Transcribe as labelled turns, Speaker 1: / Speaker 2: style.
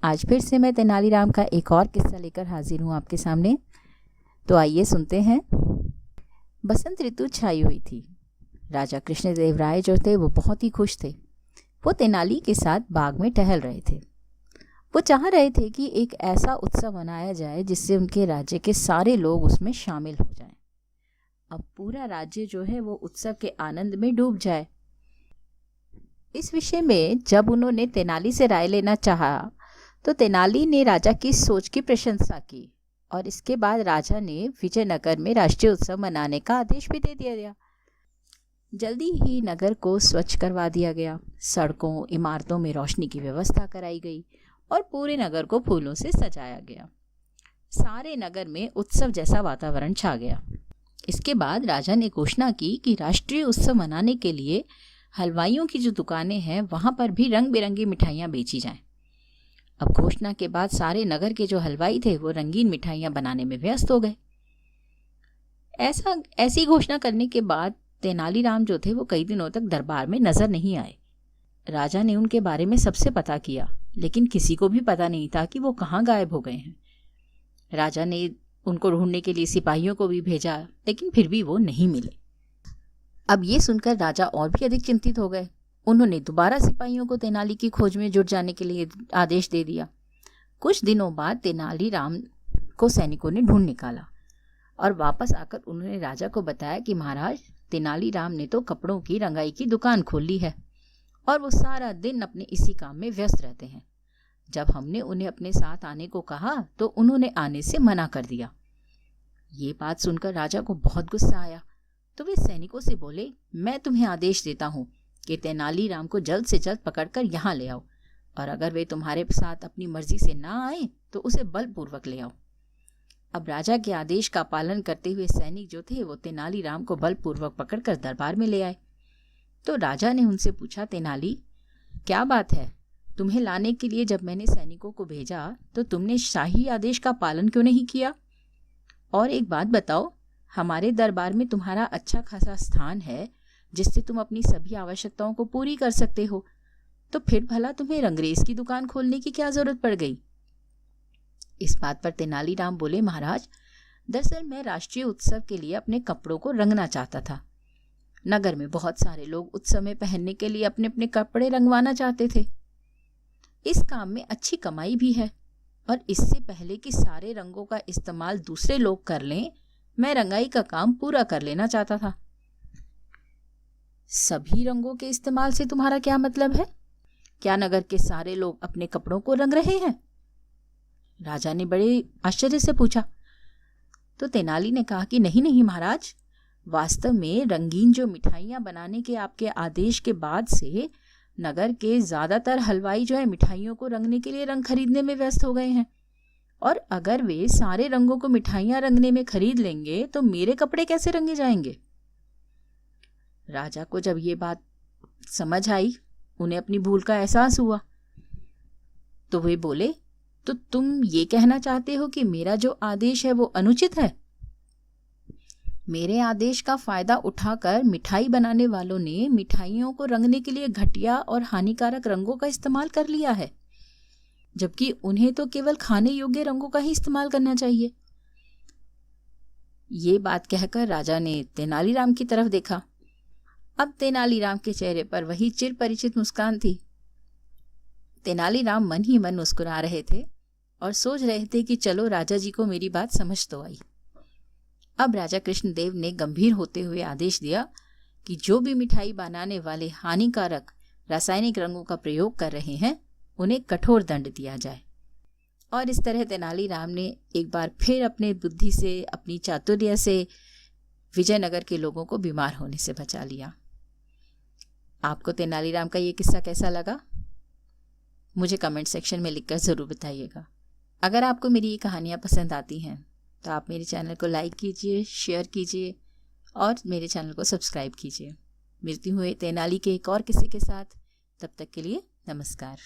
Speaker 1: आज फिर से मैं तेनालीराम का एक और किस्सा लेकर हाजिर हूँ आपके सामने। तो आइए सुनते हैं। बसंत ऋतु छाई हुई थी। राजा कृष्णदेव राय जो थे वो बहुत ही खुश थे। वो तेनाली के साथ बाग में टहल रहे थे। वो चाह रहे थे कि एक ऐसा उत्सव मनाया जाए जिससे उनके राज्य के सारे लोग उसमें शामिल हो जाएं। अब पूरा राज्य जो है वो उत्सव के आनंद में डूब जाए। इस विषय में जब उन्होंने तेनाली से राय लेना चाहा तो तेनाली ने राजा की सोच की प्रशंसा की और इसके बाद राजा ने विजयनगर में राष्ट्रीय उत्सव मनाने का आदेश भी दे दिया गया। जल्दी ही नगर को स्वच्छ करवा दिया गया। सड़कों इमारतों में रोशनी की व्यवस्था कराई गई और पूरे नगर को फूलों से सजाया गया। सारे नगर में उत्सव जैसा वातावरण छा गया। इसके बाद राजा ने घोषणा की कि राष्ट्रीय उत्सव मनाने के लिए हलवाइयों की जो दुकानें हैं वहां पर भी रंग बिरंगी मिठाइयाँ बेची जाएं। अब घोषणा के बाद सारे नगर के जो हलवाई थे वो रंगीन मिठाइयाँ बनाने में व्यस्त हो गए। ऐसी घोषणा करने के बाद तेनालीराम जो थे वो कई दिनों तक दरबार में नजर नहीं आए। राजा ने उनके बारे में सबसे पता किया, लेकिन किसी को भी पता नहीं था कि वो कहाँ गायब हो गए हैं। राजा ने उनको ढूंढने के लिए सिपाहियों को भी भेजा, लेकिन फिर भी वो नहीं मिले। अब ये सुनकर राजा और भी अधिक चिंतित हो गए। उन्होंने दोबारा सिपाहियों को तेनाली की खोज में जुट जाने के लिए आदेश दे दिया। कुछ दिनों बाद तेनालीराम को सैनिकों ने ढूंढ निकाला और वापस आकर उन्होंने राजा को बताया कि महाराज, तेनालीराम ने तो कपड़ों की रंगाई की दुकान खोल ली है और वो सारा दिन अपने इसी काम में व्यस्त रहते हैं। जब हमने उन्हें अपने साथ आने को कहा तो उन्होंने आने से मना कर दिया। ये बात सुनकर राजा को बहुत गुस्सा आया, तो वे सैनिकों से बोले, मैं तुम्हें आदेश देता हूँ कि तेनालीराम को जल्द से जल्द पकड़कर यहाँ ले आओ, और अगर वे तुम्हारे साथ अपनी मर्जी से ना आए तो उसे बलपूर्वक ले आओ। अब राजा के आदेश का पालन करते हुए सैनिक जो थे वो तेनालीराम को बलपूर्वक पकड़कर दरबार में ले आए। तो राजा ने उनसे पूछा, तेनाली, क्या बात है? तुम्हें लाने के लिए जब मैंने सैनिकों को भेजा तो तुमने शाही आदेश का पालन क्यों नहीं किया? और एक बात बताओ, हमारे दरबार में तुम्हारा अच्छा खासा स्थान है जिससे तुम अपनी सभी आवश्यकताओं को पूरी कर सकते हो, तो फिर भला तुम्हें रंगरेज की दुकान खोलने की क्या जरूरत पड़ गई? इस बात पर तेनालीराम बोले, महाराज, दरअसल मैं राष्ट्रीय उत्सव के लिए अपने कपड़ों को रंगना चाहता था। नगर में बहुत सारे लोग उत्सव में पहनने के लिए अपने अपने कपड़े रंगवाना चाहते थे। इस काम में अच्छी कमाई भी है और इससे पहले कि सारे रंगों का इस्तेमाल दूसरे लोग कर लें, मैं रंगाई का काम पूरा कर लेना चाहता था। सभी रंगों के इस्तेमाल से तुम्हारा क्या मतलब है? क्या नगर के सारे लोग अपने कपड़ों को रंग रहे हैं? राजा ने बड़े आश्चर्य से पूछा। तो तेनाली ने कहा कि नहीं नहीं महाराज, वास्तव में रंगीन जो मिठाइयाँ बनाने के आपके आदेश के बाद से नगर के ज्यादातर हलवाई जो है मिठाइयों को रंगने के लिए रंग खरीदने में व्यस्त हो गए हैं, और अगर वे सारे रंगों को मिठाइयाँ रंगने में खरीद लेंगे तो मेरे कपड़े कैसे रंगे जाएंगे? राजा को जब ये बात समझ आई, उन्हें अपनी भूल का एहसास हुआ, तो वे बोले, तो तुम ये कहना चाहते हो कि मेरा जो आदेश है वो अनुचित है? मेरे आदेश का फायदा उठाकर मिठाई बनाने वालों ने मिठाइयों को रंगने के लिए घटिया और हानिकारक रंगों का इस्तेमाल कर लिया है, जबकि उन्हें तो केवल खाने योग्य रंगों का ही इस्तेमाल करना चाहिए। ये बात कहकर राजा ने तेनालीराम की तरफ देखा। अब तेनालीराम के चेहरे पर वही चिर परिचित मुस्कान थी। तेनालीराम मन ही मन मुस्कुरा रहे थे और सोच रहे थे कि चलो राजा जी को मेरी बात समझ तो आई। अब राजा कृष्णदेव ने गंभीर होते हुए आदेश दिया कि जो भी मिठाई बनाने वाले हानिकारक रासायनिक रंगों का प्रयोग कर रहे हैं उन्हें कठोर दंड दिया जाए। और इस तरह तेनालीराम ने एक बार फिर अपने बुद्धि से, अपनी चातुर्य से विजयनगर के लोगों को बीमार होने से बचा लिया। आपको तेनालीराम का ये किस्सा कैसा लगा? मुझे कमेंट सेक्शन में लिखकर ज़रूर बताइएगा। अगर आपको मेरी ये कहानियाँ पसंद आती हैं तो आप मेरे चैनल को लाइक कीजिए, शेयर कीजिए और मेरे चैनल को सब्सक्राइब कीजिए। मिलती हुई तेनाली के एक और किस्से के साथ। तब तक के लिए नमस्कार।